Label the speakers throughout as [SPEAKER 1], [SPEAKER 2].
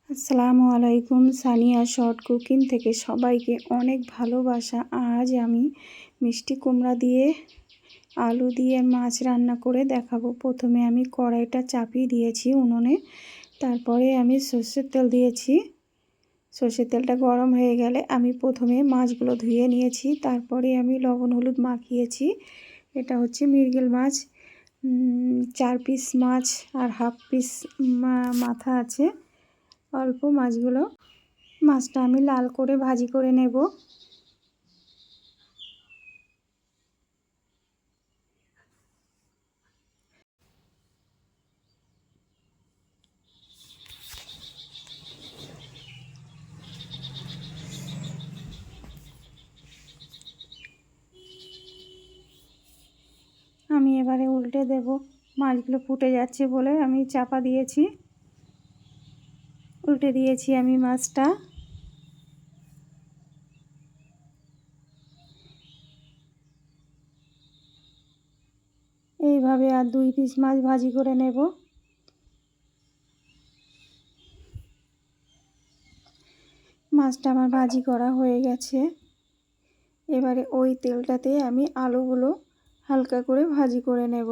[SPEAKER 1] আসসালামু আলাইকুম। Sania short cooking থেকে সবাইকে অনেক ভালোবাসা। আজ আমি মিষ্টি কুমড়া দিয়ে আলু দিয়ে মাছ রান্না করে দেখাবো। প্রথমে আমি কড়াইটা চাপিয়ে দিয়েছি উনুনে, তারপরে আমি সর্ষের তেল দিয়েছি। সর্ষের তেলটা গরম হয়ে গেলে আমি প্রথমে মাছগুলো ধুয়ে নিয়েছি, তারপরে আমি লবণ হলুদ মাখিয়েছি। এটা হচ্ছে মৃগেল মাছ, 4 পিস মাছ আর হাফ পিস মাথা আছে। অল্প মাছটা আমি লাল করে ভাজি করে নেব। আমি এবারে উল্টে দেব। মাছগুলো ফুটে যাচ্ছে বলে আমি চাপা দিয়েছি, উল্টে দিয়েছি আমি মাছটা। এইভাবে আর 2 পিস মাছ ভাজি করে নেব। মাছটা আমার ভাজি করা হয়ে গেছে। এবারে ওই তেলটাতে আমি আলুগুলো হালকা করে ভাজি করে নেব।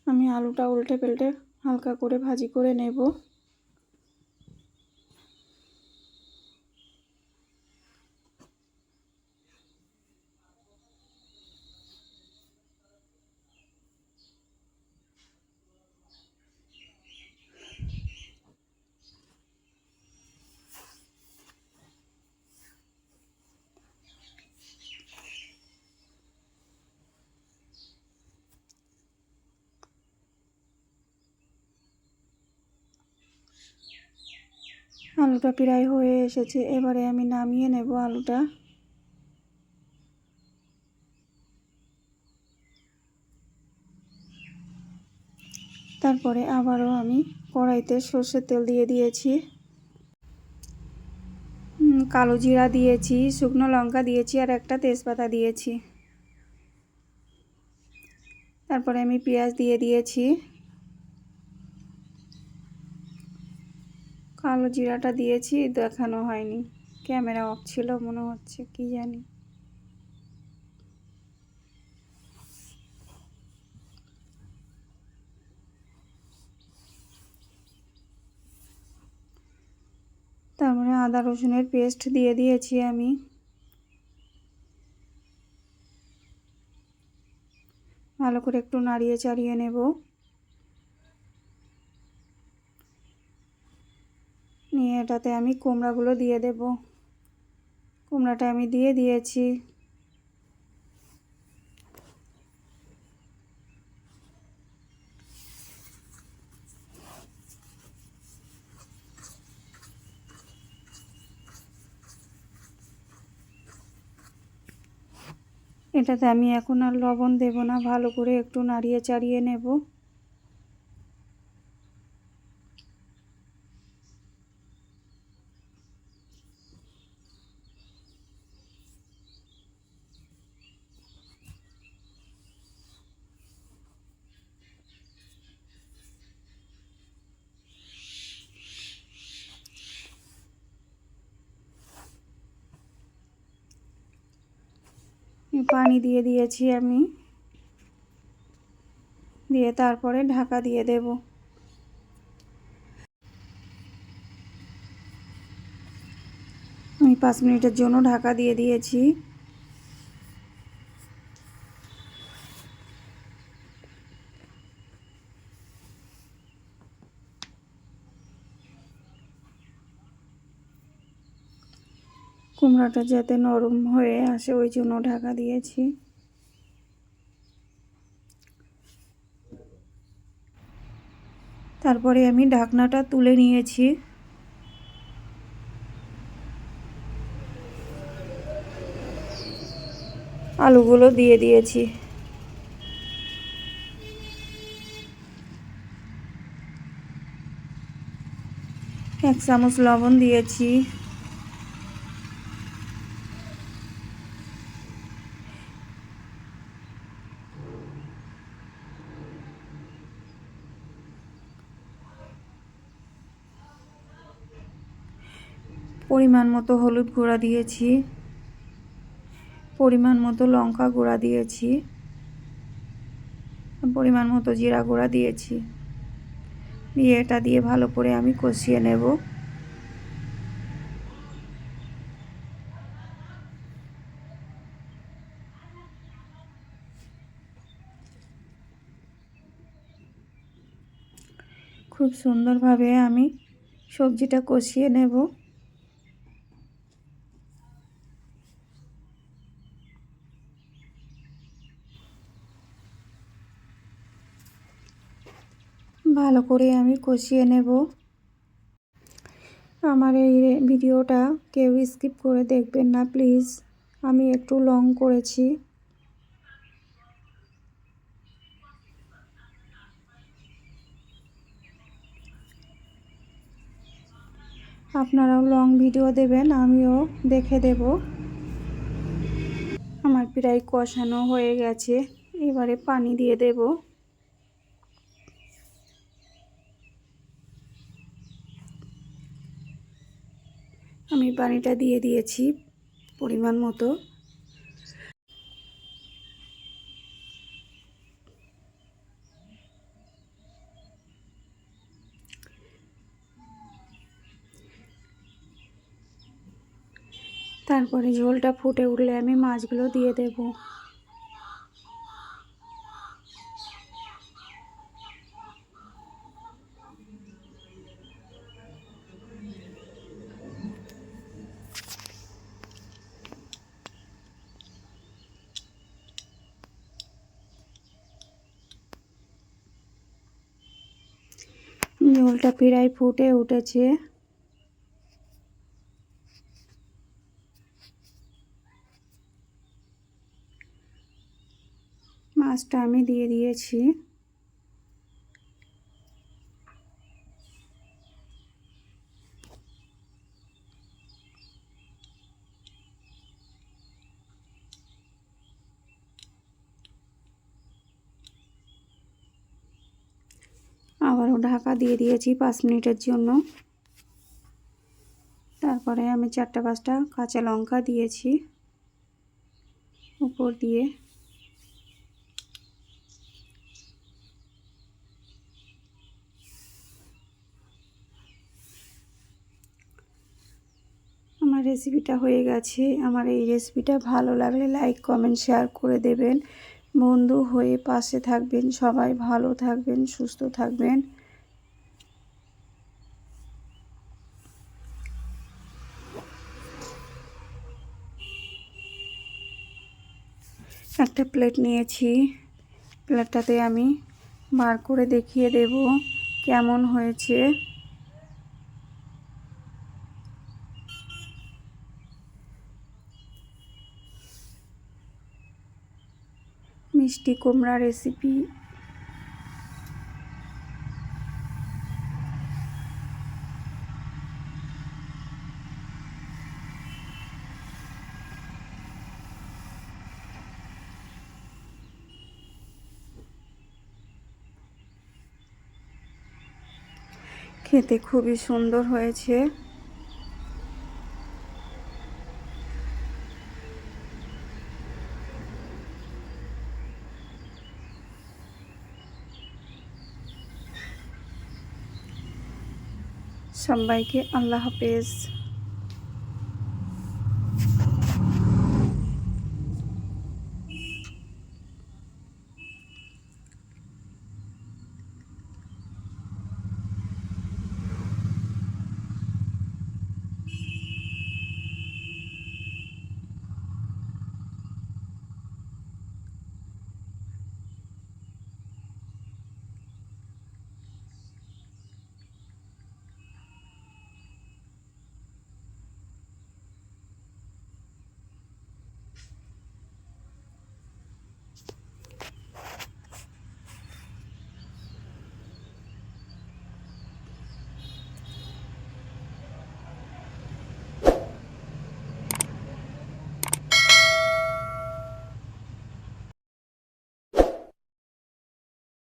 [SPEAKER 1] আমি আলুটা উল্টে পাল্টে হালকা করে ভাজি করে নেব। আলুটা প্রায় হয়ে এসেছে, এবারে আমি নামিয়ে নেব আলুটা। তারপরে আবারও আমি কড়াইতে সর্ষের তেল দিয়ে দিয়েছি, কালো জিরা দিয়েছি, শুকনো লঙ্কা দিয়েছি আর একটা তেজপাতা দিয়েছি। তারপরে আমি পেঁয়াজ দিয়ে দিয়েছি। কালো জিরাটা দিয়েছি, দেখানো হয়নি, ক্যামেরা অফ ছিল মনে হচ্ছে, কি জানি। তারপরে আদা রসুনের পেস্ট দিয়ে দিয়েছি আমি। ভালো করে একটু নাড়িয়ে চাড়িয়ে নেব। নিয়ে এটাতে আমি কুমড়াগুলো দিয়ে দেব। কুমড়াটা আমি দিয়ে দিয়েছি। এটাতে আমি এখন আর লবণ দেব না, ভালো করে একটু নাড়িয়ে চাড়িয়ে নেব। পানি দিয়ে দিয়েছি আমি, দিয়ে তারপরে ঢাকা দিয়ে দেব। আমি 5 মিনিটের জন্য ঢাকা দিয়ে দিয়েছি। কুমড়াটা যাতে নরম হয়ে আসে ওই জন্য ঢাকা দিয়েছি। তারপরে আমি ঢাকনাটা তুলে নিয়েছি। আলুগুলো দিয়ে দিয়েছি। 1 চামচ লবণ দিয়েছি। পরিমাণ মতো হলুদ গুঁড়া দিয়েছি, পরিমাণ মতো লঙ্কা গুঁড়া দিয়েছি, পরিমাণ মতো জিরা গুঁড়া দিয়েছি। দিয়ে এটা দিয়ে ভালো করে আমি কষিয়ে নেব। খুব সুন্দরভাবে আমি সবজিটা কষিয়ে নেব। ভালো করে আমি কষিয়ে নেব। আমার এই ভিডিওটা কেউ স্কিপ করে দেখবেন না প্লিজ, আমি একটু লং করেছি। আপনারাও লং ভিডিও দেবেন, আমিও দেখে দেব। আমার প্রায় কষানো হয়ে গেছে, এবারে পানি দিয়ে দেব। আমি পানিটা দিয়ে দিয়েছি পরিমাণ মতো। তারপরে ঝোলটা ফুটে উঠলে আমি মাছগুলো দিয়ে দেব। ঝোলটা প্রায় ফুটে উঠেছে। মাছটা আমি দিয়ে দিয়েছি। আবারও ঢাকা দিয়ে দিয়েছি 5 মিনিটের জন্য। তারপরে আমি 4-5টা কাঁচা লঙ্কা দিয়েছি উপর দিয়ে। আমার রেসিপিটা হয়ে গেছে। আমার এই রেসিপিটা ভালো লাগলে লাইক কমেন্ট শেয়ার করে দেবেন। বন্ধু হয়ে পাশে থাকবেন। সবাই ভালো থাকবেন, সুস্থ থাকবেন। একটা প্লেট নিয়েছি, প্লেটটাতে আমি বার করে দেখিয়ে দেব কেমন হয়েছে। মিষ্টি কুমড়া রেসিপি। খেতে খুবই সুন্দর হয়েছে। সবাইকে আল্লাহ হাফেজ।